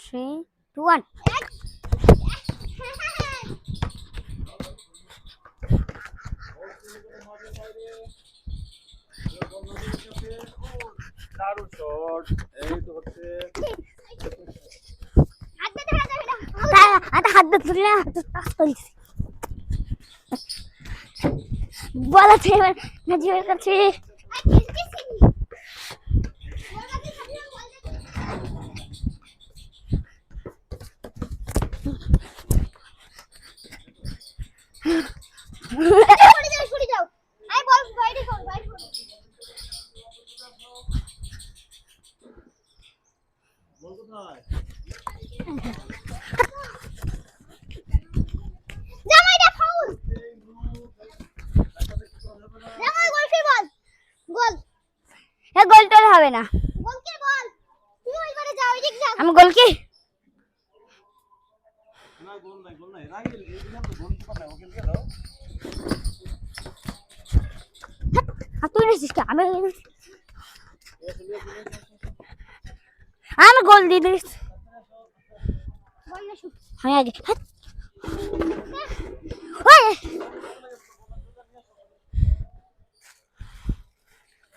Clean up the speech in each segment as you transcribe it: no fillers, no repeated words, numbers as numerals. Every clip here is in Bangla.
Three, two, one. দারুণ শট। এই তো হচ্ছে आता हात धुतला बोला थे ना जीवन करते ছুটি যাও আই বল বাইরে কর বল কোথায়? জামাইটা ফাউল জামাই গোল কি বল গোল এ গোল তো হবে না গোল কি বল তুমি ওইবারে যাও এদিক যাও আমি গোল কি না গোল নাই রাগিল এই দিন তো গোল কিপার নাই ওকে দিয়ে দাও। তুই নিছিস কি আমি গোল দিয়ে দিস গোল না শুট হ্যাঁ আগে ওই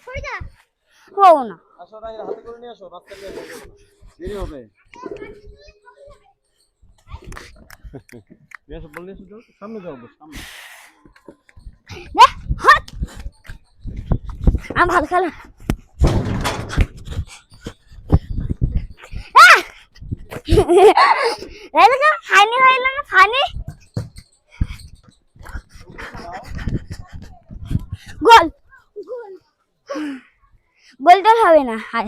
ছড়ি দা ও না আসো রাগিল হাতে করে নিয়ে আসো রাস্তা নিয়ে আসো দেরি হবে। নিয়ে আসো বল নিয়ে আসো যাও সামনে যাও বস সামনে। নে হাত আমি ভালো খেলা এরকম ফানি হইল না ফানি গোল গোলটা হবে না হান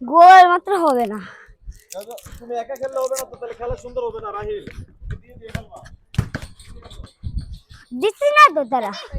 গোল মাত্র হবে না তুমি একা খেললে হবে না তো তাহলে খেলা সুন্দর হবে না রাহিল দিয়ে দিয়ে খেলবা দিচ্ছি না তো তারা